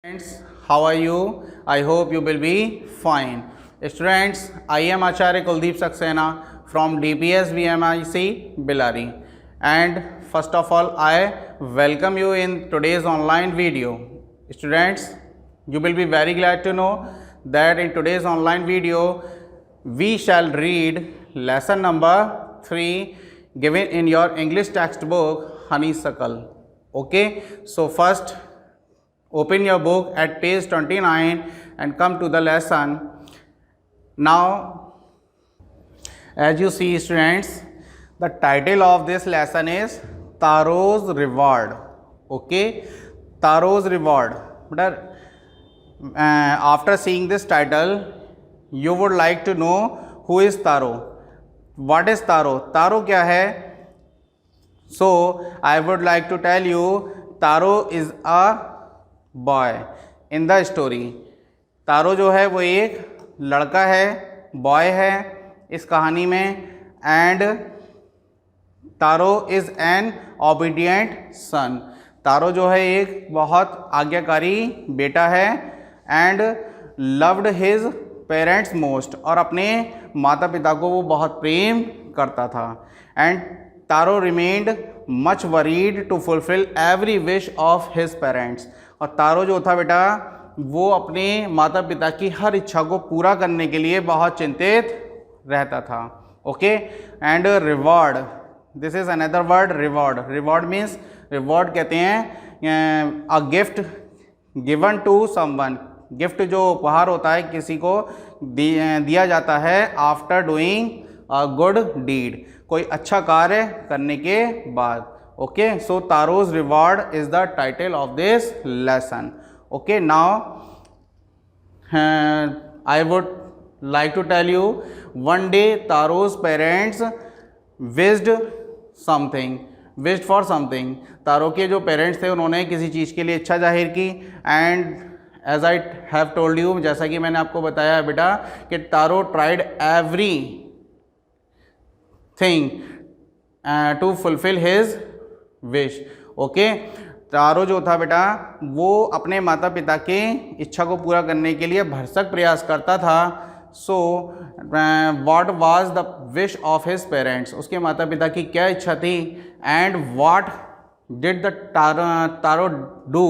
Friends, how are you? I hope you will be fine. Students, I am Acharya Kuldeep Saxena from DPS VMIC Billari, and first of all I welcome you in today's online video. Students, you will be very glad to know that in today's online video we shall read lesson number 3 given in your English textbook Honeysuckle. Okay, so first open your book at page 29 and come to the lesson. Now, as you see students, the title of this lesson is Taro's Reward. Okay, Taro's Reward. But after seeing this title, you would like to know who is Taro. What is Taro? Taro क्या है? So, I would like to tell you, Taro is a boy in the story. Taro जो है वो एक लड़का है, boy है इस कहानी में. And Taro is an obedient son. Taro जो है एक बहुत आज्ञाकारी बेटा है. And loved his parents most, और अपने माता पिता को वो बहुत प्रेम करता था. And Taro remained much worried to fulfil every wish of his parents. और तारो जो था बेटा वो अपने माता पिता की हर इच्छा को पूरा करने के लिए बहुत चिंतित रहता था. Okay, and reward, this is another word reward. Reward means, reward कहते हैं a gift given to someone. Gift जो उपहार होता है किसी को दिया जाता है after doing a good deed, कोई अच्छा कार्य करने के बाद. Okay, so Taro's reward is the title of this lesson. Okay, now I would like to tell you, one day Taro's parents wished for something. तारो के जो पेरेंट्स थे उन्होंने किसी चीज़ के लिए इच्छा जाहिर की. And as I have told you, जैसा कि मैंने आपको बताया बेटा कि Taro tried everything to fulfil his wish. Okay, Taro जो था बेटा वो अपने माता पिता के इच्छा को पूरा करने के लिए भरसक प्रयास करता था. So what was the wish of his parents, उसके माता पिता की क्या इच्छा थी. And what did the Taro do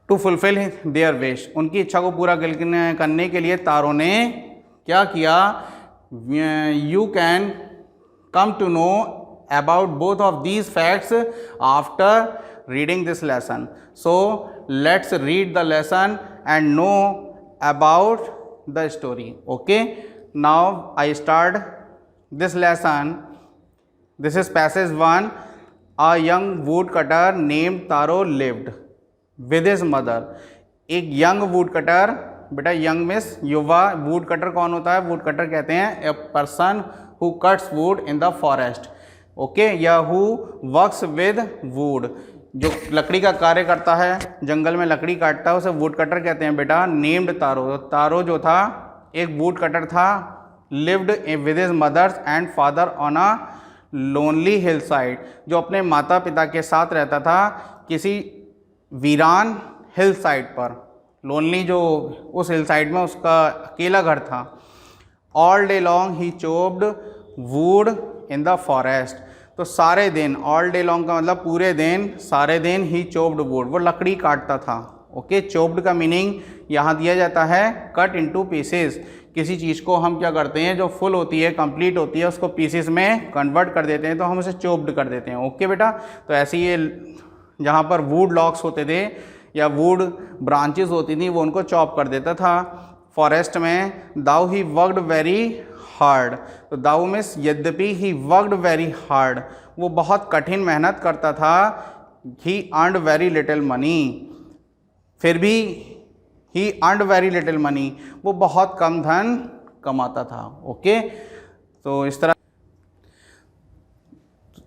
to fulfil their wish, उनकी इच्छा को पूरा करने के लिए तारो ने क्या किया. You can come to know about both of these facts after reading this lesson. So let's read the lesson and know about the story. Okay, now I start this lesson. This is passage 1. A young woodcutter named Taro lived with his mother. एक young woodcutter, बेटा young means युवा. Woodcutter कौन होता है? Woodcutter कहते हैं a person who cuts would in the forest. Okay, या who works with would, जो लकड़ी का कार्य करता है, जंगल में लकड़ी काटता है, उसे वुड कटर कहते हैं बेटा. नेम्ड तारो, तारो जो था एक वुड कटर था. Lived with his mothers and father on a lonely hill side, जो अपने माता पिता के साथ रहता था किसी वीरान हिल साइड पर. लोनली जो उस हिल साइड में उसका अकेला घर था. All day long he chopped wood in the forest. तो सारे दिन, ऑल डे लॉन्ग का मतलब पूरे दिन, सारे दिन ही चोप्ड वुड, वो लकड़ी काटता था. ओके, चोप्ड का मीनिंग यहाँ दिया जाता है कट इनटू पीसेस. किसी चीज़ को हम क्या करते हैं, जो फुल होती है, कंप्लीट होती है, उसको पीसेस में कन्वर्ट कर देते हैं, तो हम उसे चोप्ड कर देते हैं. ओके बेटा, तो ऐसे ये जहाँ पर वुड लॉक्स होते थे या वुड ब्रांचेस होती थी वो उनको चॉप कर देता था. फॉरेस्ट में दाउ ही वर्कड वेरी हार्ड. तो दाऊ मीन्स यद्यपि ही वर्कड वेरी हार्ड, वो बहुत कठिन मेहनत करता था. He earned very little money, फिर भी he earned very little money, वो बहुत कम धन कमाता था. ओके, तो इस तरह.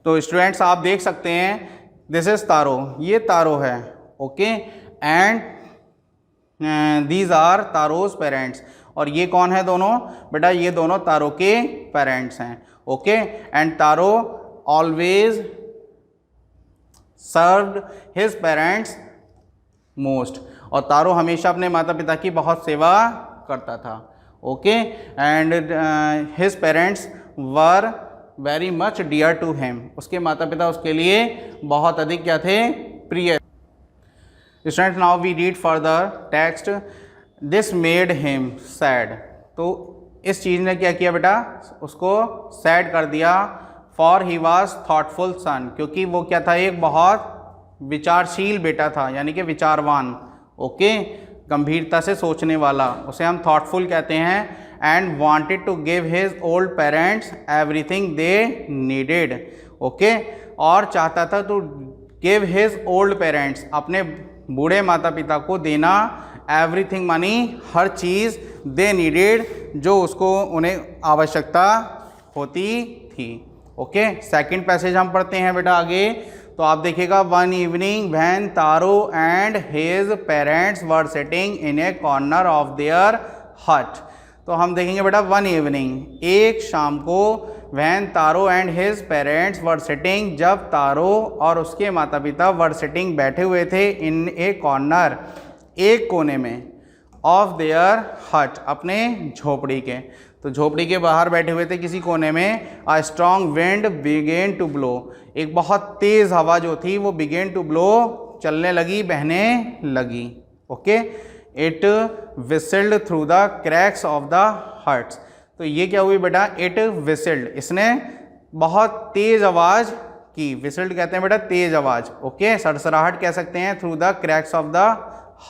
तो स्टूडेंट्स आप देख सकते हैं, दिस इज तारो, ये तारो है. Okay, and these are Taro's parents. और ये कौन है दोनों? बेटा ये दोनों तारो के पेरेंट्स हैं. Okay, and taro always served his parents most, और तारो हमेशा अपने माता पिता की बहुत सेवा करता था। Okay, and his parents were very much dear to him, उसके माता पिता उसके लिए बहुत अधिक क्या थे, प्रिय। Students now we read further text, this made him sad, तो इस चीज़ ने क्या किया बेटा, उसको सैड कर दिया। फॉर ही वॉज थॉटफुल सन, क्योंकि वो क्या था, एक बहुत विचारशील बेटा था, यानी कि विचारवान। ओके, गंभीरता से सोचने वाला, उसे हम थॉटफुल कहते हैं। And wanted to give his old parents everything they needed. Okay, और चाहता था to give his old parents, अपने बूढ़े माता पिता को देना एवरीथिंग मानी हर चीज़, दे नीडेड जो उसको उन्हें आवश्यकता होती थी। ओके, सेकंड पैसेज हम पढ़ते हैं बेटा आगे। तो आप देखिएगा, one evening when taro and his parents were sitting in A corner of their हट। तो हम देखेंगे बेटा, वन इवनिंग, एक शाम को, when taro and his parents were sitting, जब तारो और उसके माता पिता वर सिटिंग बैठे हुए थे, इन ए कॉर्नर, एक कोने में, ऑफ देयर हट, अपने झोपड़ी के। तो झोपड़ी के बाहर बैठे हुए थे किसी कोने में। A strong wind began to blow, एक बहुत तेज़ हवा जो थी वो बिगेन टू ब्लो, चलने लगी, बहने लगी। Okay, it whistled through the cracks of the huts. तो ये क्या हुई बेटा, इट विसल्ड, इसने बहुत तेज़ आवाज़ की, विसल्ड कहते हैं बेटा तेज़ आवाज़। ओके, सरसराहट कह सकते हैं, through the cracks of the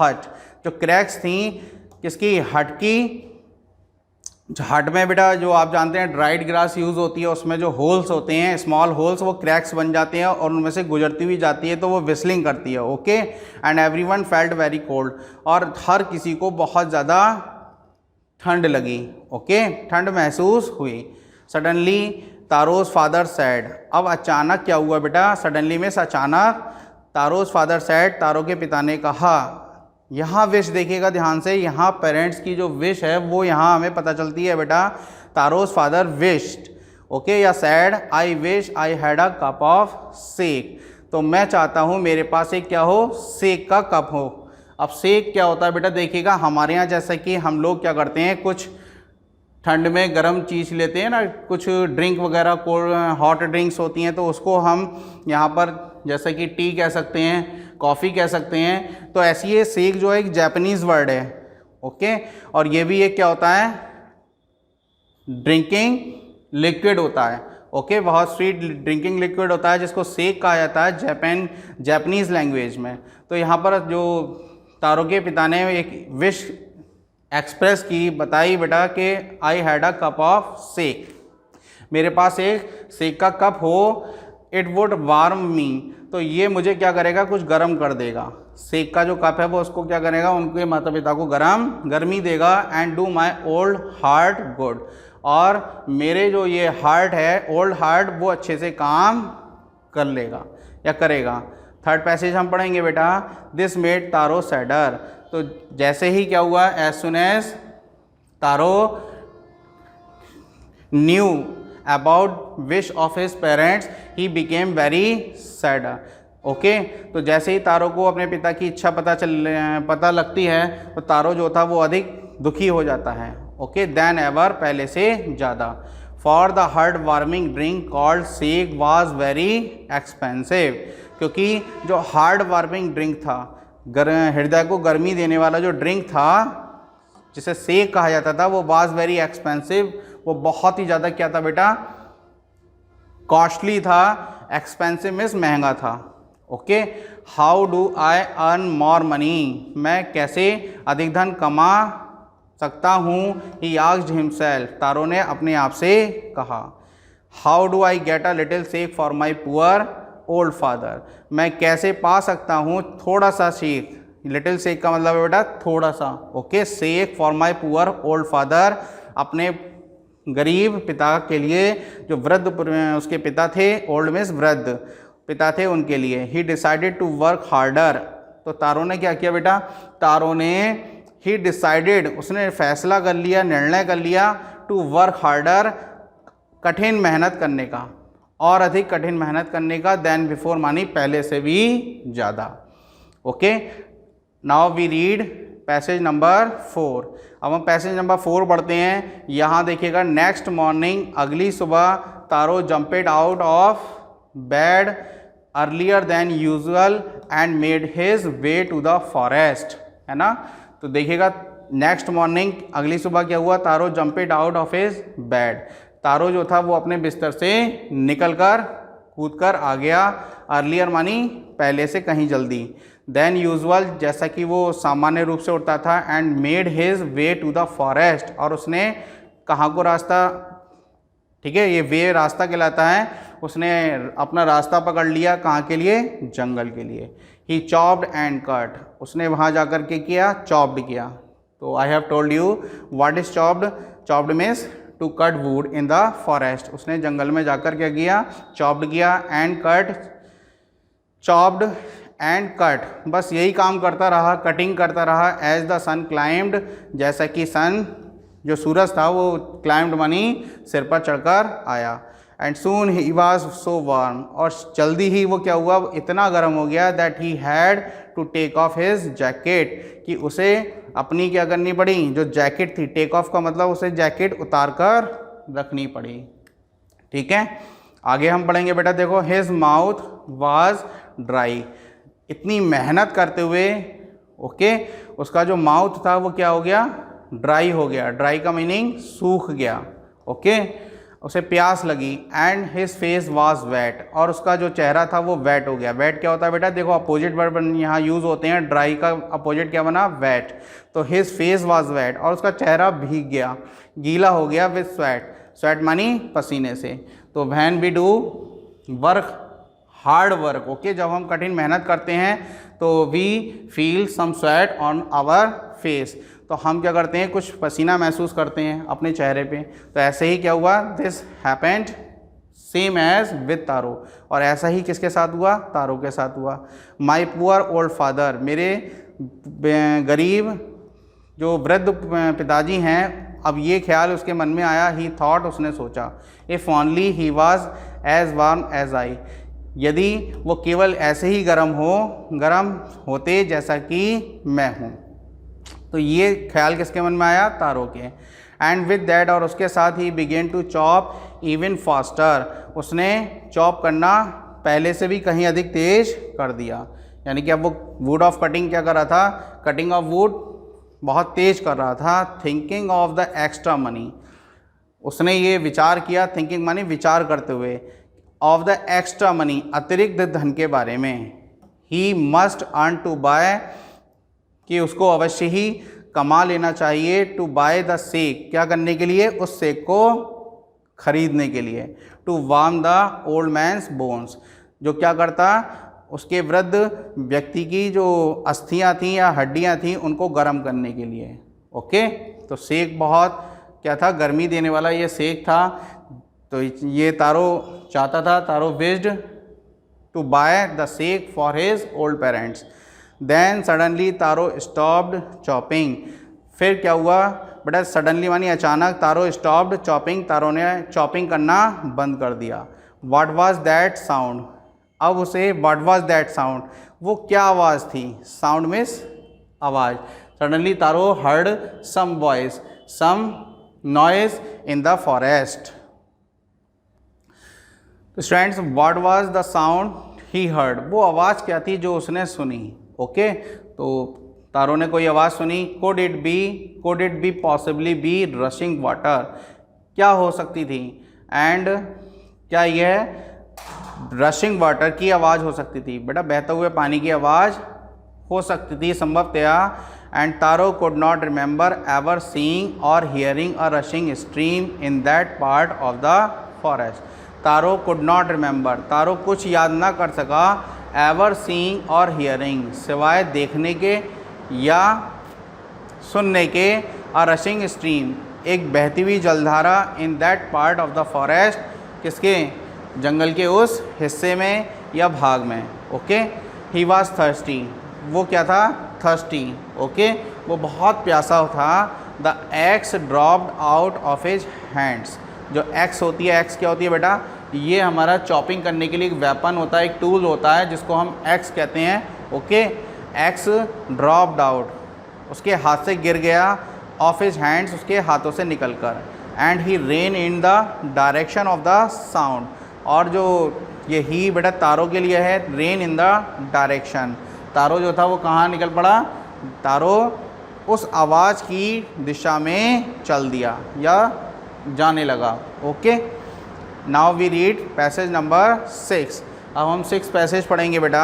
हट, जो क्रैक्स थी किसकी, हट की। हट में बेटा जो आप जानते हैं ड्राइड ग्रास यूज़ होती है, उसमें जो होल्स होते हैं, स्मॉल होल्स, वो क्रैक्स बन जाते हैं और उनमें से गुजरती हुई जाती है, तो वो विस्लिंग करती है। Okay, and everyone felt very cold, और हर किसी को बहुत ज़्यादा ठंड लगी। ओके, ठंड महसूस हुई। सडनली तारोज फादर सैड, अब अचानक क्या हुआ बेटा, सडनली में अचानक, तारोज फादर सैड, तारो के पिता ने कहा। यहाँ विश देखिएगा ध्यान से, यहाँ पेरेंट्स की जो विश है वो यहाँ हमें पता चलती है बेटा, तारोज फादर विश्ड। ओके, या said, I wish I had a cup of sake, तो मैं चाहता हूँ मेरे पास एक क्या हो, सेक का कप हो। अब सेक क्या होता है बेटा, देखिएगा हमारे यहाँ जैसा कि हम लोग क्या करते हैं, कुछ ठंड में गर्म चीज़ लेते हैं ना, कुछ ड्रिंक वगैरह, कोल्ड हॉट ड्रिंक्स होती हैं, तो उसको हम यहाँ पर जैसे कि टी कह सकते हैं, कॉफ़ी कह सकते हैं। तो ऐसी ये सेक जो है एक जापानीज़ वर्ड है। ओके, और ये भी एक क्या होता है, ड्रिंकिंग लिक्विड होता है। ओके, बहुत स्वीट ड्रिंकिंग लिक्विड होता है जिसको सेक कहा जाता है जापानीज़ लैंग्वेज में। तो यहाँ पर जो तारो के पिता ने एक विश एक्सप्रेस की, बताई बेटा कि I had a cup of sake, मेरे पास एक सेक का कप हो, इट वुड वार्म मी, तो ये मुझे क्या करेगा, कुछ गर्म कर देगा। सेक का जो कप है वो उसको क्या करेगा, उनके माता पिता को गर्मी देगा। And do my old heart good, और मेरे जो ये हार्ट है, ओल्ड हार्ट, वो अच्छे से काम कर लेगा या करेगा। थर्ड पैसेज हम पढ़ेंगे बेटा, दिस मेड तारो सैडर, तो जैसे ही क्या हुआ, as soon as Taro knew about wish of his parents, he became very sadder. Okay, तो जैसे ही तारो को अपने पिता की इच्छा पता लगती है, तो तारो जो था वो अधिक दुखी हो जाता है। ओके, देन एवर, पहले से ज़्यादा। For the heart warming drink called sake was very expensive, क्योंकि जो हार्ट वार्मिंग ड्रिंक था, हृदय को गर्मी देने वाला जो ड्रिंक था जिसे सेक कहा जाता था, वो वाज वेरी एक्सपेंसिव, वो बहुत ही ज़्यादा क्या था बेटा, कॉस्टली था। एक्सपेंसिव मीन्स महंगा था। Okay, how do I earn more money, मैं कैसे अधिक धन कमा सकता हूँ, ही आस्क्ड हिमसेल्फ, तारो ने अपने आप से कहा। How do I get a little sake for my poor old father, मैं कैसे पा सकता हूँ थोड़ा सा सेक, लिटिल सेक का मतलब है बेटा थोड़ा सा। Okay, sake for my poor old father, अपने गरीब पिता के लिए, जो वृद्ध उसके पिता थे, ओल्ड मीन्स वृद्ध पिता थे, उनके लिए। He decided to work harder, तो तारो ने क्या किया बेटा, तारो ने ही डिसाइडेड, उसने फैसला कर लिया, निर्णय कर लिया, टू वर्क हार्डर, कठिन मेहनत करने का, और अधिक कठिन मेहनत करने का, देन बिफोर मानी पहले से भी ज़्यादा। Okay, now we read passage number 4। अब हम पैसेज नंबर 4 पढ़ते हैं। यहाँ देखिएगा, नेक्स्ट मॉर्निंग, अगली सुबह, Taro jumped out of bed earlier than usual and made his way to the forest, है ना। तो देखिएगा, नेक्स्ट मॉर्निंग, अगली सुबह क्या हुआ, तारो jumped out of his bed, तारो जो था वो अपने बिस्तर से निकलकर कूदकर आ गया। अर्लियर मानी पहले से कहीं जल्दी, देन यूजुअल जैसा कि वो सामान्य रूप से उठता था, and made his way to the forest, और उसने कहाँ को रास्ता, ठीक है, ये वे रास्ता कहलाता है, उसने अपना रास्ता पकड़ लिया कहाँ के लिए, जंगल के लिए। ही चॉप्ड एंड कट, उसने वहाँ जाकर के किया, चॉप्ड किया। तो I have told you what is chopped. Chopped means to cut wood in the forest, उसने जंगल में जाकर क्या किया, चॉप्ड किया। And cut, chopped and cut, बस यही काम करता रहा, कटिंग करता रहा। एज द सन क्लाइम्ड, जैसा कि सन जो सूरज था वो क्लाइम्ड मानी सिर पर चढ़कर आया। And soon he was so warm, और जल्दी ही वो क्या हुआ, इतना गर्म हो गया, that he had to take off his jacket, कि उसे अपनी क्या करनी पड़ी, जो जैकेट थी, टेक ऑफ का मतलब उसे जैकेट उतार कर रखनी पड़ी। ठीक है, आगे हम पढ़ेंगे बेटा, देखो, हिज माउथ वाज ड्राई, इतनी मेहनत करते हुए, ओके, उसका जो माउथ था वो क्या हो गया, ड्राई हो गया। ड्राई का मीनिंग सूख गया, ओके, उसे प्यास लगी। And his face was wet, और उसका जो चेहरा था वो वेट हो गया। वेट क्या होता है बेटा, देखो अपोजिट वर्ब यहाँ यूज़ होते हैं, ड्राई का अपोजिट क्या बना, वेट। तो हिज फेस वाज वेट, और उसका चेहरा भीग गया, गीला हो गया, विद स्वेट, स्वेट मानी पसीने से। तो when we do work, hard work, okay, जब हम कठिन मेहनत करते हैं तो we feel some sweat on our face, तो हम क्या करते हैं, कुछ पसीना महसूस करते हैं अपने चेहरे पे। तो ऐसे ही क्या हुआ, this happened same as with Taro, और ऐसा ही किसके साथ हुआ, तारो के साथ हुआ। माई पुअर ओल्ड फादर, मेरे गरीब जो वृद्ध पिताजी हैं, अब ये ख्याल उसके मन में आया, ही थॉट, उसने सोचा, if only he was as warm as I, यदि वो केवल ऐसे ही गर्म होते जैसा कि मैं हूँ। तो ये ख्याल किसके मन में आया, तारो के। एंड विद दैट, और उसके साथ ही began to chop even faster, उसने चॉप करना पहले से भी कहीं अधिक तेज कर दिया। यानी कि अब वो वुड ऑफ कटिंग क्या कर रहा था, कटिंग ऑफ वुड बहुत तेज कर रहा था। Thinking of the extra money, उसने ये विचार किया, थिंकिंग मानी विचार करते हुए, ऑफ द एक्स्ट्रा मनी, अतिरिक्त धन के बारे में। He must earn to buy, कि उसको अवश्य ही कमा लेना चाहिए, टू बाय द सेक, क्या करने के लिए, उस सेक को खरीदने के लिए। To warm the old man's bones, जो क्या करता, उसके वृद्ध व्यक्ति की जो अस्थियां थीं या हड्डियां थीं उनको गर्म करने के लिए। ओके, तो सेक बहुत क्या था, गर्मी देने वाला ये सेक था। तो ये तारो चाहता था, Taro wished to buy the sake for his old parents. Then suddenly Taro stopped chopping, फिर क्या हुआ बेटा, सडनली मानी अचानक, तारो स्टॉप्ड चॉपिंग, तारो ने चॉपिंग करना बंद कर दिया। व्हाट वाज दैट साउंड, अब उसे व्हाट वाज दैट साउंड, वो क्या आवाज़ थी, साउंड मीन्स आवाज़। Suddenly Taro heard some voice, some noise in the forest. तो students, what was the sound he heard, वो आवाज़ क्या थी जो उसने सुनी। ओके, तो तारो ने कोई आवाज़ सुनी। Code it be possibly be rushing water, क्या हो सकती थी, एंड क्या यह रशिंग वाटर की आवाज़ हो सकती थी, बेटा बहते हुए पानी की आवाज़ हो सकती थी संभवतया। And Taro could not remember ever seeing or hearing a rushing stream in that part of the forest. Taro could not remember, Taro कुछ याद ना कर सका, एवर सीइंग और हियरिंग, सिवाय देखने के या सुनने के, अ रशिंग स्ट्रीम, एक बहती हुई जलधारा, इन that part of the forest, किसके, जंगल के उस हिस्से में या भाग में। ओके, ही वॉज थर्स्टी, वो क्या था, थर्स्टी। ओके, वो बहुत प्यासा था। The x dropped out of his hands, जो एक्स होती है, एक्स क्या होती है बेटा, ये हमारा चॉपिंग करने के लिए एक वेपन होता है, एक टूल होता है जिसको हम एक्स कहते हैं। ओके, एक्स ड्रॉप्ड आउट, उसके हाथ से गिर गया, ऑफ हिज हैंड्स, उसके हाथों से निकल कर, and he rain in the direction of the sound, और जो ये ही बेटा तारों के लिए है, रेन इन द डायरेक्शन, तारों जो था वो कहाँ निकल पड़ा, तारों उस आवाज़ की दिशा में चल दिया या जाने लगा। Okay, now we read passage number 6। अब हम 6 पैसेज पढ़ेंगे बेटा।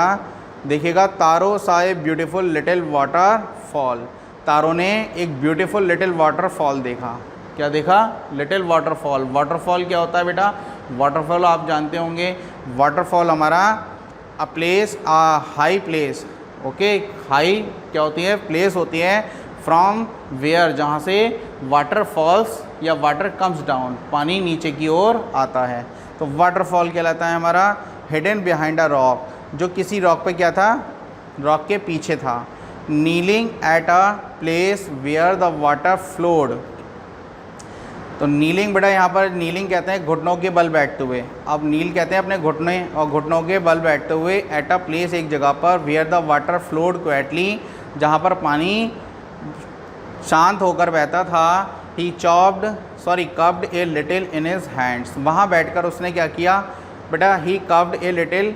देखिएगा, तारों सा a beautiful little water fall, तारों ने एक ब्यूटीफुल लिटिल वाटरफॉल देखा। क्या देखा? Little waterfall. वाटरफॉल क्या होता है बेटा? वाटरफॉल आप जानते होंगे, वाटरफॉल हमारा a place, a high place. Okay, high क्या होती है? प्लेस होती है फ्रॉम वेयर, जहाँ से वाटर फॉल्स या वाटर कम्स डाउन, पानी नीचे की ओर आता है। तो वाटरफॉल कहलाता है हमारा हिडन बिहाइंड अ रॉक, जो किसी रॉक पे क्या था? रॉक के पीछे था। Kneeling at a place where the water flowed, तो नीलिंग बेटा यहाँ पर नीलिंग कहते हैं घुटनों के बल बैठते हुए। अब नील कहते हैं अपने घुटने और घुटनों के बल बैठते हुए, एट अ प्लेस एक जगह पर, where the water flowed quietly, जहाँ पर पानी शांत होकर बहता था। He cupped a little in his hands, वहाँ बैठकर उसने क्या किया बेटा? He cupped a little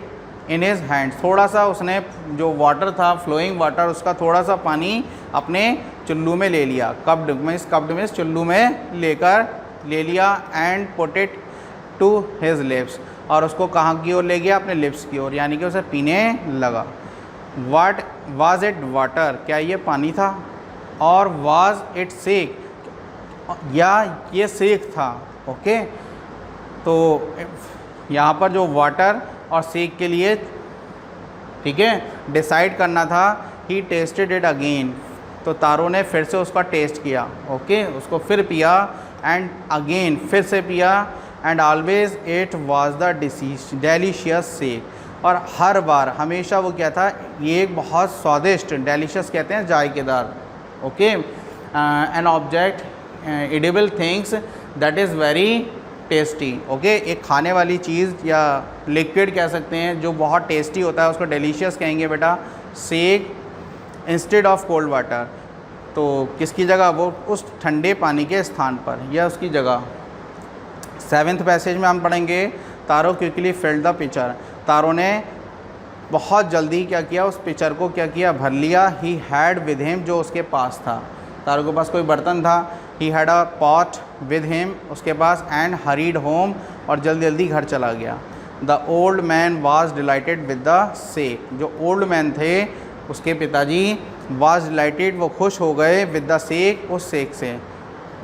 in his hands, थोड़ा सा उसने जो वाटर था, फ्लोइंग वाटर, उसका थोड़ा सा पानी अपने चुल्लू में ले लिया। कव्ड में चुल्लू में ले लिया, and put it to his lips, और उसको कहाँ की ओर ले गया? अपने लिप्स की ओर, यानी कि उसे पीने लगा। वाट वाज इट वाटर, क्या ये पानी था? और वाज इट सेक, या ये सेक था? ओके, तो यहाँ पर जो वाटर और सेक के लिए, ठीक है, डिसाइड करना था। ही टेस्टेड इट अगेन, तो तारों ने फिर से उसका टेस्ट किया। ओके, उसको फिर पिया, एंड अगेन फिर से पिया, and always it was the delicious sake, और हर बार हमेशा वो क्या था? ये एक बहुत स्वादिष्ट, डेलीशियस कहते हैं जायकेदार। Okay, an object edible things that is very tasty. Okay, एक खाने वाली चीज़ या लिक्विड कह सकते हैं जो बहुत टेस्टी होता है, उसको डिलीशियस कहेंगे बेटा। सेक इंस्टेड ऑफ कोल्ड वाटर, तो किसकी जगह? वो उस ठंडे पानी के स्थान पर या उसकी जगह। 7th पैसेज में हम पढ़ेंगे, तारों क्विकली फिल्ड द पिक्चर, तारों ने बहुत जल्दी क्या किया? उस पिक्चर को क्या किया? भर लिया। ही हैड विद हिम, जो उसके पास था, तारों के पास कोई बर्तन था। He had a pot with him, उसके पास, एंड हरीड होम, और जल्दी जल्दी घर चला गया। The old man was dilated with the sake, जो ओल्ड मैन थे उसके पिताजी, वाज डिलाइटेड, वो खुश हो गए, विद द सेक, उस सेक से।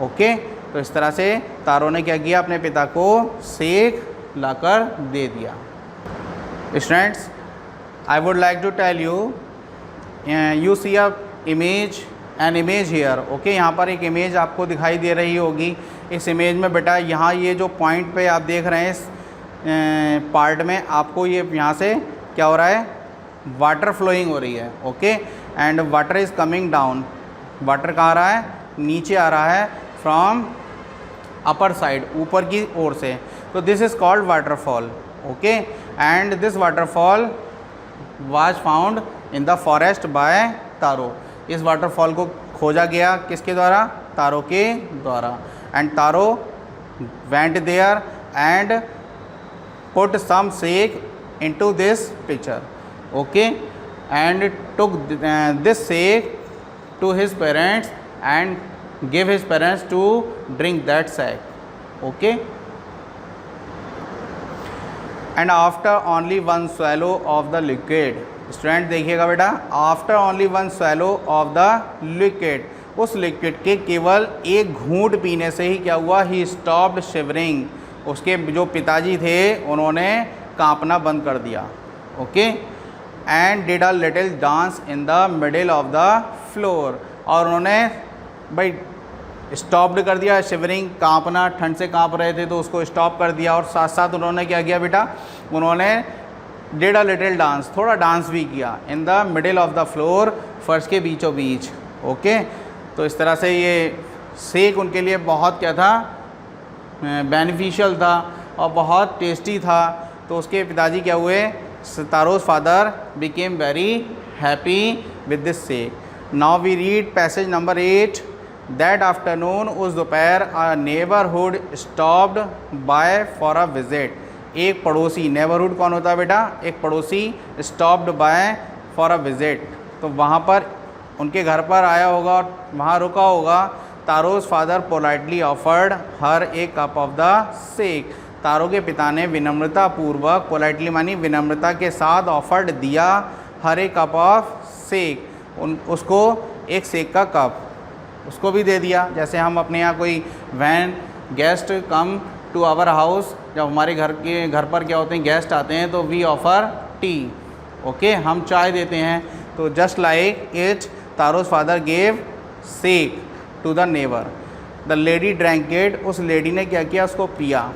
ओके, तो इस तरह से तारों ने क्या किया? अपने पिता को सेक लाकर दे दिया। Students, I would like to tell you, you see a image, an image here. Okay, यहाँ पर एक इमेज आपको दिखाई दे रही होगी। इस इमेज में बेटा यहाँ ये जो पॉइंट पे आप देख रहे हैं, इस पार्ट में आपको ये यहाँ से क्या हो रहा है? वाटर फ्लोइंग हो रही है। Okay, and water is coming down, water कहाँ आ रहा है? नीचे आ रहा है, फ्रॉम अपर साइड, ऊपर की ओर से। तो this is called waterfall. Okay, and this waterfall was found in the forest by तारों, इस वाटरफॉल को खोजा गया किसके द्वारा? तारों के द्वारा। And Taro went there and put some sake into this picture. Okay, and took this sake to his parents and give his parents to drink that sake. Okay, and after only one swallow of the liquid, student देखिएगा बेटा, after only one swallow of the liquid, उस liquid के केवल एक घूंट पीने से ही क्या हुआ? ही स्टॉप्ड शिवरिंग, उसके जो पिताजी थे उन्होंने कांपना बंद कर दिया। Okay, and did a little dance in the middle of the floor, और उन्होंने भाई स्टॉप्ड कर दिया, शिवरिंग, कांपना, ठंड से कांप रहे थे तो उसको स्टॉप कर दिया, और साथ साथ उन्होंने क्या किया बेटा? उन्होंने डिड अ लिटिल डांस, थोड़ा डांस भी किया, in the middle of the floor, फर्श के बीचों बीच। ओके, तो इस तरह से ये सेक उनके लिए बहुत क्या था? बेनिफिशियल था और बहुत टेस्टी था। तो उसके पिताजी क्या हुए? Taro's father became very happy with this sake. Now we read passage number 8। That afternoon, उस दोपहर, a neighbourhood stopped by for a visit. एक पड़ोसी, नेबरहुड कौन होता है बेटा? एक पड़ोसी। Stopped by for a visit, तो वहाँ पर उनके घर पर आया होगा और वहाँ रुका होगा। Taro's father politely offered her a cup of the sake. Taro के पिता ने विनम्रता पूर्वक, पोलाइटली मानी विनम्रता के साथ, ऑफर्ड दिया, हर ए कप ऑफ सेक, उसको एक सेक का कप उसको भी दे दिया। जैसे हम अपने यहाँ कोई when guest come to our house, जब हमारे घर पर क्या होते हैं, गेस्ट आते हैं, तो वी ऑफ़र टी, ओके, हम चाय देते हैं। तो just like it, Taro's father gave sake to the neighbour. The lady drank it, उस लेडी ने क्या किया, उसको पिया।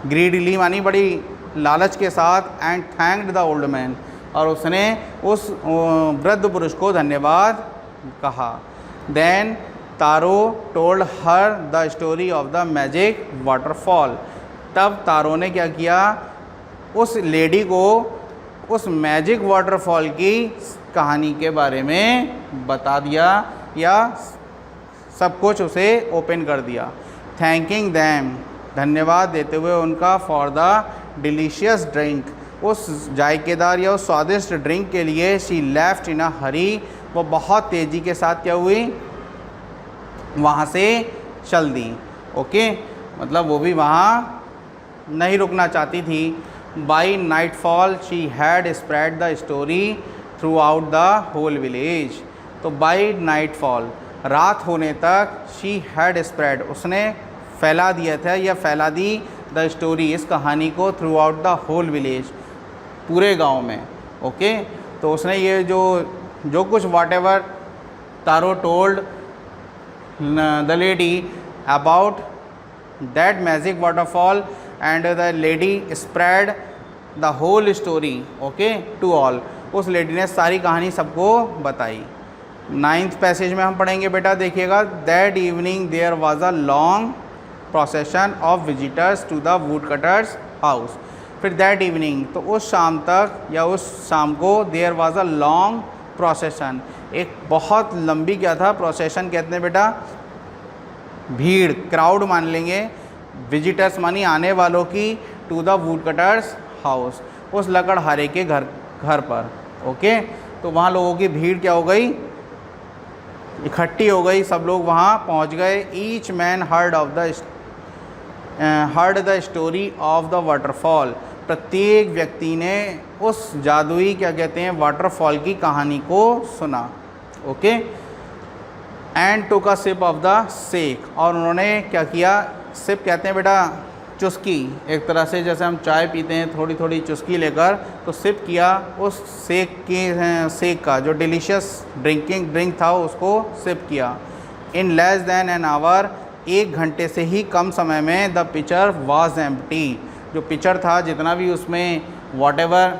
ग्रीडली मानी बड़ी लालच के साथ। And thanked the old man, और उसने उस वृद्ध पुरुष को धन्यवाद कहा। Then Taro told her the story of the magic waterfall. तब तारो ने क्या किया, उस लेडी को उस मैजिक वाटरफॉल की कहानी के बारे में बता दिया, या सब कुछ उसे ओपन कर दिया। थैंकिंग दैम, धन्यवाद देते हुए उनका, फॉर द डिलीशियस ड्रिंक, उस जायकेदार या उस स्वादिष्ट ड्रिंक के लिए। शी लेफ्ट इन अ हरी, वो बहुत तेज़ी के साथ क्या हुई, वहाँ से चल दी। ओके, मतलब वो भी वहाँ नहीं रुकना चाहती थी। By nightfall she had spread the story throughout the whole village. तो बाई नाइटफॉल, रात होने तक, शी हैड स्प्रेड, उसने फैला दिया था या फैला दी, द स्टोरी, इस कहानी को, throughout the whole village, पूरे गांव में। ओके, तो उसने ये जो कुछ whatever Taro told the lady about that magic waterfall, and the lady spread the whole story, okay, to all. उस लेडी ने सारी कहानी सबको बताई। 9th पैसेज में हम पढ़ेंगे बेटा, देखिएगा। That evening there was a long procession of visitors to the woodcutter's house. फिर दैट इवनिंग, तो उस शाम तक या उस शाम को, there was a long procession, एक बहुत लंबी क्या था, प्रोसेशन कहते हैं बेटा भीड़, क्राउड मान लेंगे। विजिटर्स मानी आने वालों की, to the woodcutter's house, उस लकड़हारे के घर पर। ओके, तो वहाँ लोगों की भीड़ क्या हो गई, इकट्ठी हो गई, सब लोग वहाँ पहुँच गए। Each man heard the story of the waterfall, प्रत्येक व्यक्ति ने उस जादुई क्या कहते हैं वाटरफॉल की कहानी को सुना। Okay, and took a sip of the sake, और उन्होंने क्या किया, सिप कहते हैं बेटा चुस्की, एक तरह से जैसे हम चाय पीते हैं थोड़ी थोड़ी चुस्की लेकर, तो सिप किया उस सेक का, जो डिलीशियस ड्रिंक था उसको सिप किया। In less than an hour, 1 घंटे से ही कम समय में, द पिचर वाज एम्प्टी, जो पिचर था, जितना भी उसमें whatever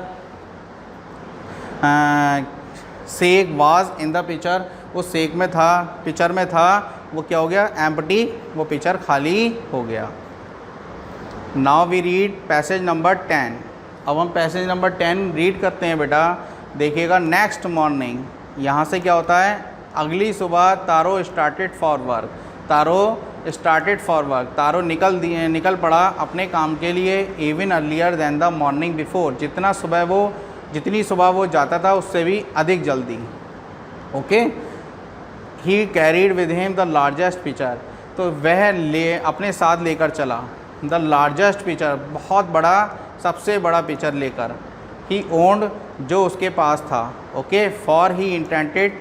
sake was in the pitcher, उस सेक में था, पिचर में था, वो क्या हो गया, एम्प्टी, वो पिचर खाली हो गया। Now we read passage number 10। अब हम पैसेज नंबर 10 रीड करते हैं बेटा, देखिएगा। नेक्स्ट मॉर्निंग, यहाँ से क्या होता है, अगली सुबह, Taro started for work, Taro निकल पड़ा अपने काम के लिए। Even earlier than the morning before, जितनी सुबह वो जाता था उससे भी अधिक जल्दी। Okay, he carried with him the largest pitcher, तो वह अपने साथ लेकर चला द लार्जेस्ट पिचर, बहुत बड़ा, सबसे बड़ा पिचर लेकर। ही ओन्ड, जो उसके पास था। Okay, for he intended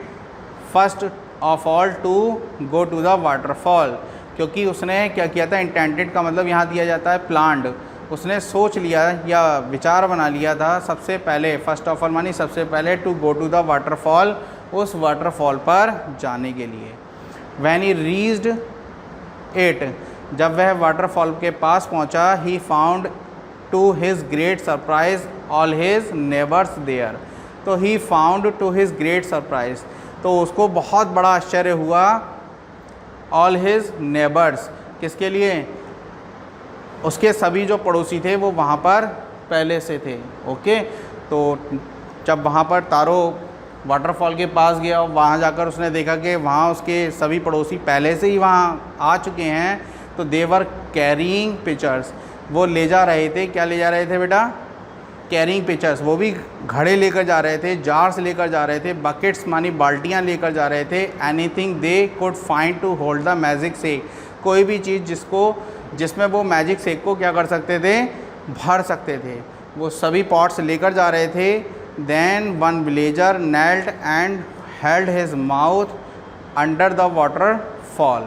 first of all to go to the waterfall, क्योंकि उसने क्या किया था, इंटेंटेड का मतलब यहाँ दिया जाता है प्लान्ड, उसने सोच लिया या विचार बना लिया था सबसे पहले, फर्स्ट ऑफ ऑल मानी सबसे पहले, to go to the waterfall, उस वाटरफॉल पर जाने के लिए। व्हेन ही रीच्ड इट, जब वह वाटरफॉल के पास पहुंचा, he found to his great surprise all his neighbours there, तो he found to his great surprise, तो उसको बहुत बड़ा आश्चर्य हुआ, ऑल हिज नेबर्स, किसके लिए, उसके सभी जो पड़ोसी थे वो वहाँ पर पहले से थे। ओके, तो जब वहाँ पर तारो वाटरफॉल के पास गया, वहाँ जाकर उसने देखा कि वहाँ उसके सभी पड़ोसी पहले से ही वहाँ आ चुके हैं, तो देवर कैरिंग पिचर्स, वो ले जा रहे थे, क्या ले जा रहे थे बेटा, कैरिंग पिचर्स, वो भी घड़े लेकर जा रहे थे, जार्स लेकर जा रहे थे, बकेट्स मानी बाल्टियाँ लेकर जा रहे थे, anything they could find to hold the magic sake, कोई भी चीज़ जिसमें वो मैजिक सेक को क्या कर सकते थे, भर सकते थे, वो सभी पॉट्स लेकर जा रहे थे। Then one villager knelt and held his mouth under the waterfall,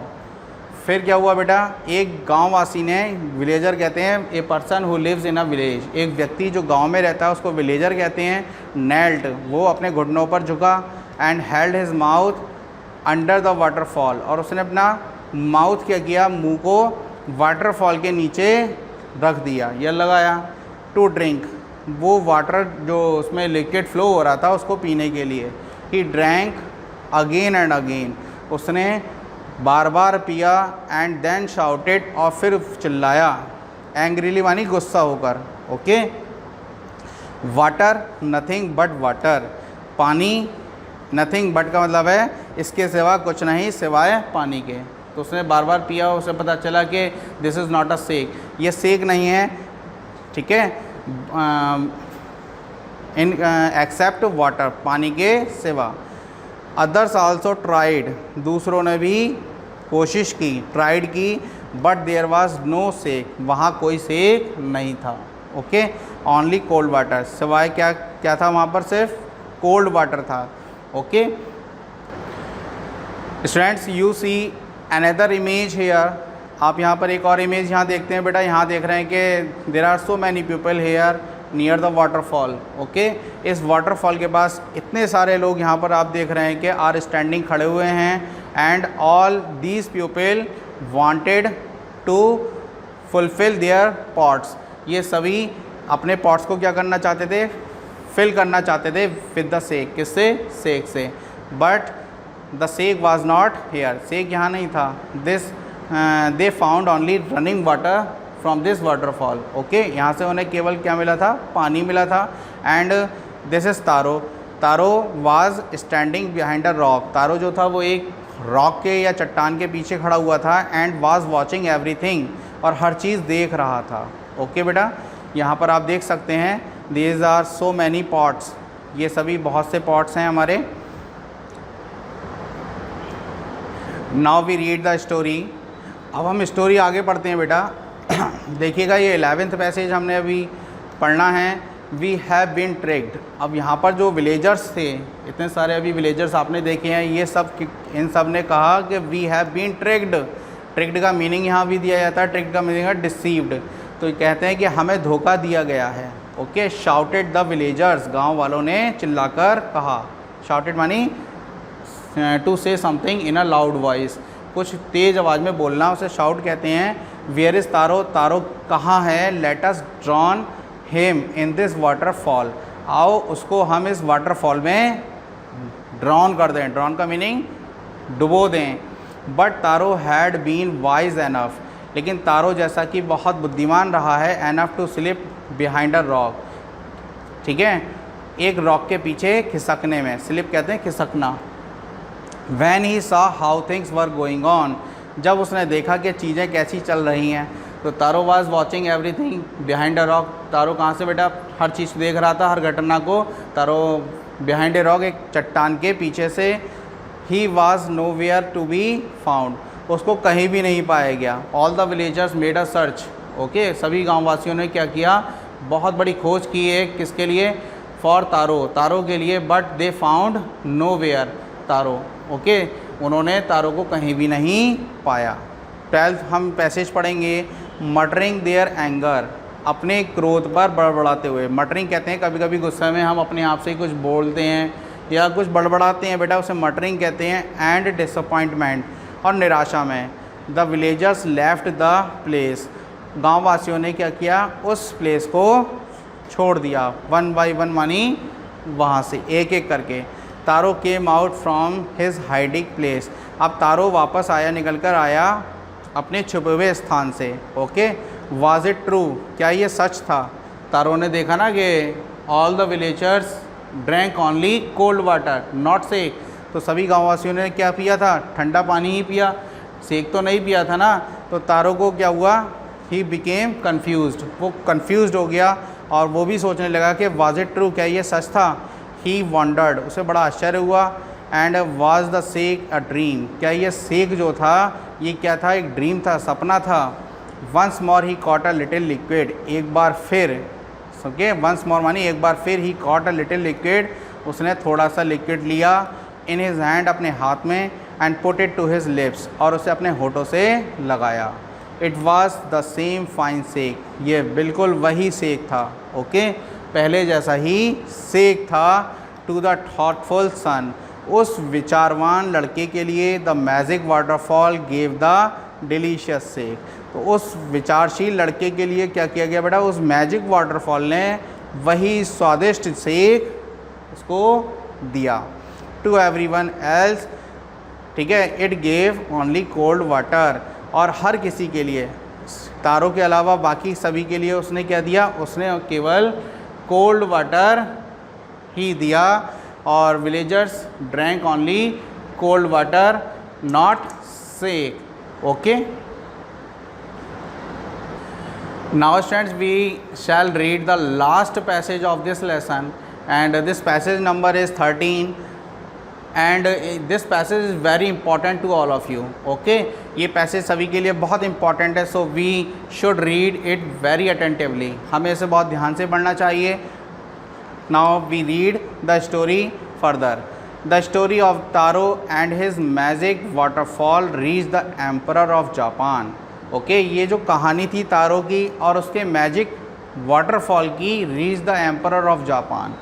फिर क्या हुआ बेटा, एक गांववासी ने, विलेजर कहते हैं a person who lives in a village, एक व्यक्ति जो गांव में रहता है उसको विलेजर कहते हैं। नेल्ट, वो अपने घुटनों पर झुका, and held his mouth under the waterfall, और उसने अपना माउथ क्या किया, मुंह को वाटरफॉल के नीचे रख दिया या लगाया। टू ड्रिंक, वो वाटर जो उसमें लिक्विड फ्लो हो रहा था उसको पीने के लिए। He drank again and again, उसने बार बार पिया। एंड देन शाउटेड, और फिर चिल्लाया, एंग्रीली मानी गुस्सा होकर। Okay, water nothing but water, पानी, नथिंग बट का मतलब है इसके सिवा कुछ नहीं सिवाय पानी के। तो उसने बार बार पिया, उसे पता चला कि दिस इज़ नॉट अ सेक, ये सेक नहीं है, ठीक है, इन एक्सेप्ट वाटर, पानी के सिवा। अदर्स आल्सो ट्राइड, दूसरों ने भी कोशिश की, ट्राइड की, बट देयर वाज नो सेक, वहाँ कोई सेक नहीं था। ओके, ओनली कोल्ड वाटर, सिवाय क्या क्या था वहाँ पर, सिर्फ कोल्ड वाटर था। Okay students, you see another image here, आप यहाँ पर एक और इमेज यहाँ देखते हैं बेटा, यहाँ देख रहे हैं कि there are so many people here near the waterfall. Okay, इस वाटरफॉल के पास इतने सारे लोग यहाँ पर आप देख रहे हैं कि आर स्टैंडिंग खड़े हुए हैं। And all these people wanted to fulfil their pots, ये सभी अपने पॉट्स को क्या करना चाहते थे, फिल करना चाहते थे विद द सेक, किससे, सेक से। But the sake was not here, sake यहाँ नहीं था। This they found only running water from this waterfall. Okay, यहाँ से उन्हें केवल क्या मिला था, पानी मिला था। And this is Taro, Taro was standing behind a rock, Taro जो था वो एक रॉक के या चट्टान के पीछे खड़ा हुआ था। एंड वाज वॉचिंग एवरीथिंग, और हर चीज़ देख रहा था। ओके बेटा, यहाँ पर आप देख सकते हैं these are so many pots, ये सभी बहुत से पॉट्स हैं हमारे। Now we read the story, अब हम स्टोरी आगे पढ़ते हैं बेटा। देखिएगा, ये 11th पैसेज हमने अभी पढ़ना है। वी हैव बीन ट्रिक्ड, अब यहाँ पर जो विलेजर्स थे, इतने सारे अभी विलेजर्स आपने देखे हैं, ये सब इन सब ने कहा कि we have been tricked. Tricked का मीनिंग यहाँ भी दिया जाता है, ट्रिक्ड का मीनिंग है डिसीव्ड, तो कहते हैं कि हमें धोखा दिया गया है। ओके, शाउटेड द विलेजर्स, गाँव वालों ने चिल्लाकर कहा। शाउटेड मानी to say something in a loud voice, कुछ तेज़ आवाज़ में बोलना, उसे शाउट कहते हैं। वेयर इज़ तारो, तारो कहाँ है। Let us drawn him in this waterfall, आओ उसको हम इस वाटरफॉल में ड्रॉन कर दें। ड्रॉन का मीनिंग डुबो दें। But Taro had been wise enough, लेकिन तारो जैसा कि बहुत बुद्धिमान रहा है, enough to slip behind a rock, ठीक है, एक रॉक के पीछे खिसकने में, स्लिप कहते हैं खिसकना। When he saw how things were going on, जब उसने देखा कि चीज़ें कैसी चल रही हैं, तो तारो was watching everything behind a rock, तारो कहाँ से बेटा, हर चीज़ देख रहा था, हर घटना को। तारो behind a rock, एक चट्टान के पीछे से। he was nowhere to be found, उसको कहीं भी नहीं पाया गया। all the villagers made a search, okay, सभी गाँववासियों ने क्या किया, बहुत बड़ी खोज की है, किसके लिए, for तारो, तारो के लिए। but they found nowhere, taro, okay, उन्होंने तारों को कहीं भी नहीं पाया। 12th हम पैसेज पढ़ेंगे। मटरिंग देयर एंगर, अपने क्रोध पर बड़बड़ाते हुए। मटरिंग कहते हैं कभी कभी गुस्से में हम अपने आप से ही कुछ बोलते हैं या कुछ बड़बड़ाते हैं बेटा, उसे मटरिंग कहते हैं। एंड डिसअपॉइंटमेंट, और निराशा में। The villagers left the place, गाँव वासियों ने क्या किया, उस प्लेस को छोड़ दिया। 1 by 1 मानी वहाँ से एक एक करके। Taro came out from his hiding place, अब तारो वापस आया, निकल कर आया अपने छुपे हुए स्थान से। ओके, वाज इट ट्रू, क्या ये सच था। तारो ने देखा ना कि all the villagers drank only cold water not sake. तो सभी गाँववासियों ने क्या पिया था? ठंडा पानी ही पिया, सेक तो नहीं पिया था ना। तो तारो को क्या हुआ? ही बिकेम कन्फ्यूज्ड, वो कन्फ्यूज्ड हो गया और वो भी सोचने लगा कि वाज इट ट्रू, क्या ये सच था? ही वंडर्ड, उसे बड़ा आश्चर्य हुआ। And was the sake a dream, क्या ये सेक जो था ये क्या था? एक ड्रीम था, सपना था। Once more he caught a little liquid, एक बार फिर, ओके, वंस मोर मानी एक बार फिर, ही कॉट अ लिटिल लिक्विड, उसने थोड़ा सा लिक्विड लिया इन हिज हैंड, अपने हाथ में, and put it to his lips, और उसे अपने होठों से लगाया। It was the same fine sake, ये बिल्कुल वही सेक था, ओके, पहले जैसा ही सेक था। टू द थॉटफुल सन, उस विचारवान लड़के के लिए the magic waterfall gave the delicious sake, तो उस विचारशील लड़के के लिए क्या किया गया बेटा? उस मैजिक वाटरफॉल ने वही स्वादिष्ट सेक उसको दिया। टू एवरीवन एल्स, ठीक है, it gave only cold water, और हर किसी के लिए, तारों के अलावा बाकी सभी के लिए उसने क्या दिया? उसने केवल कोल्ड वाटर ही दिया। और villagers drank only cold water not sake, okay. Now students, we shall read the last passage of this lesson, and this passage number is 13, and this passage is very important to all of you, okay। ये passage सभी के लिए बहुत important है, so we should read it very attentively, हमें इसे बहुत ध्यान से पढ़ना चाहिए। Now we read the story further. The story of Taro and his magic waterfall reached the Emperor of Japan, okay ये जो कहानी थी तारो की और उसके मैजिक वाटरफॉल की, reach the emperor of Japan,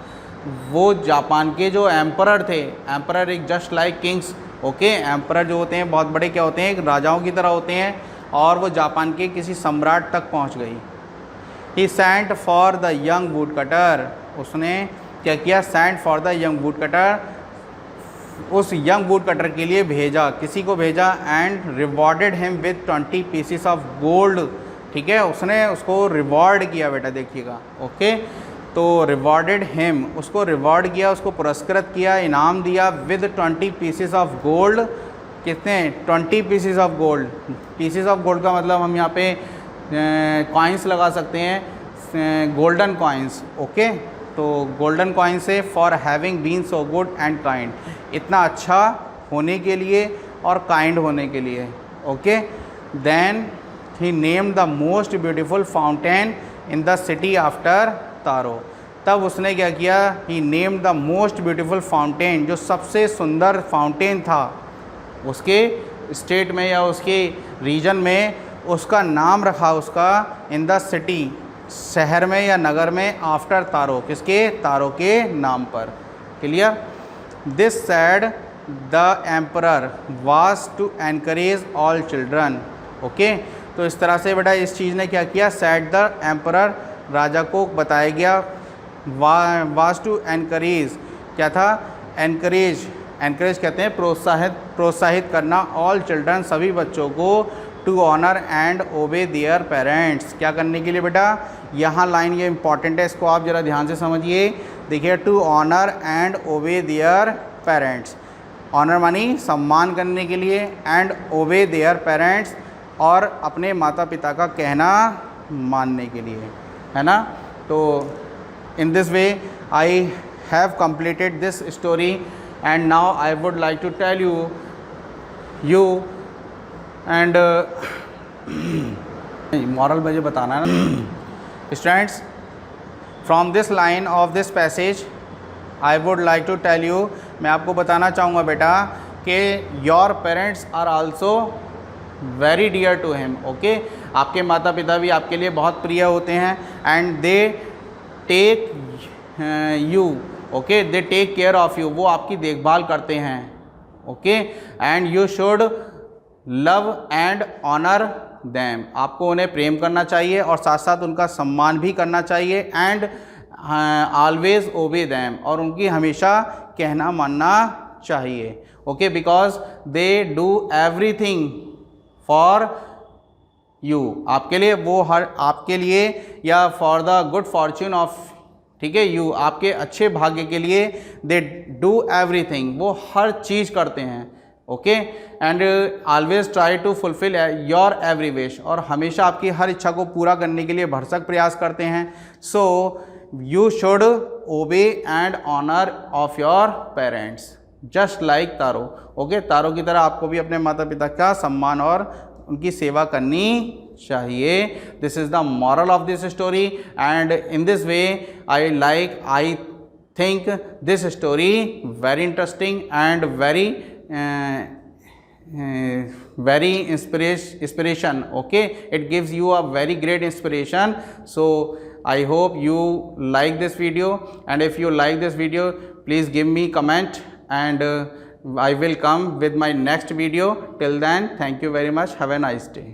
वो जापान के जो एम्परर थे, एम्परर एक just like Kings, okay, emperor जो होते हैं बहुत बड़े क्या होते हैं? एक राजाओं की तरह होते हैं, और वो जापान के किसी सम्राट तक पहुंच गई। He sent for the young wood cutter, उसने क्या किया? Sent for the young wood cutter, उस यंग वुड कटर के लिए भेजा, किसी को भेजा। And rewarded him with 20 pieces of gold, ठीक है, उसने उसको रिवॉर्ड किया बेटा, देखिएगा, ओके। तो रिवॉर्डेड हिम, उसको रिवॉर्ड किया, उसको पुरस्कृत किया, इनाम दिया, विद 20 पीसीस ऑफ गोल्ड, कितने? 20 pieces of gold. Pieces of gold का मतलब हम यहाँ पे कॉइन्स लगा सकते हैं, गोल्डन कॉइन्स, ओके। तो गोल्डन कॉइन से for having been so good and kind, इतना अच्छा होने के लिए और काइंड होने के लिए, okay. Then he named the most beautiful fountain in the city after Taro, तब उसने क्या किया? He named the most beautiful fountain, जो सबसे सुंदर फाउंटेन था उसके स्टेट में या उसके रीजन में, उसका नाम रखा उसका इन द सिटी, शहर में या नगर में, आफ्टर तारो, किसके? तारो के नाम पर, clear. This said the emperor was to encourage all children, okay. तो इस तरह से बेटा इस चीज़ ने क्या किया? सैड द एम्परर, राजा को बताया गया, वाज टू एनकरेज, क्या था? एनकरेज, एनकरेज कहते हैं प्रोत्साहित करना, ऑल चिल्ड्रन, सभी बच्चों को, to honour and obey their parents, क्या करने के लिए बेटा? यहाँ लाइन ये इंपॉर्टेंट है, इसको आप ज़रा ध्यान से समझिए, देखिए, to honour and obey their parents, honour मानी सम्मान करने के लिए, एंड ओबे देयर पेरेंट्स, और अपने माता पिता का कहना मानने के लिए, है ना। तो in this way I have completed this story, and now I would like to tell you and moral मुझे बताना है ना students. From this line of this passage I would like to tell you, मैं आपको बताना चाहूँगा बेटा कि your parents are also very dear to him, okay. आपके माता पिता भी आपके लिए बहुत प्रिय होते हैं, and they take you, okay, they take care of you, वो आपकी देखभाल करते हैं, okay. And you should love and honour them, आपको उन्हें प्रेम करना चाहिए और साथ साथ उनका सम्मान भी करना चाहिए, एंड ऑलवेज ओबे देम, और उनकी हमेशा कहना मानना चाहिए, okay, because they do everything for you, आपके लिए, वो हर आपके लिए, या for the good Fortune of, ठीक है, यू आपके अच्छे भाग्य के लिए दे डू एवरीथिंग, वो हर चीज़ करते हैं, okay. And always try to fulfill your every wish, और हमेशा आपकी हर इच्छा को पूरा करने के लिए भरसक प्रयास करते हैं। So you should obey and honour of your parents just like Taro, okay. Taro की तरह आपको भी अपने माता पिता का सम्मान और उनकी सेवा करनी चाहिए। This is the moral of this story, and in this way I think this story very interesting and very inspiration, okay, it gives you a very great inspiration. So I hope you like this video, and if you like this video, please give me comment, and I will come with my next video. Till then, thank you very much, have a nice day.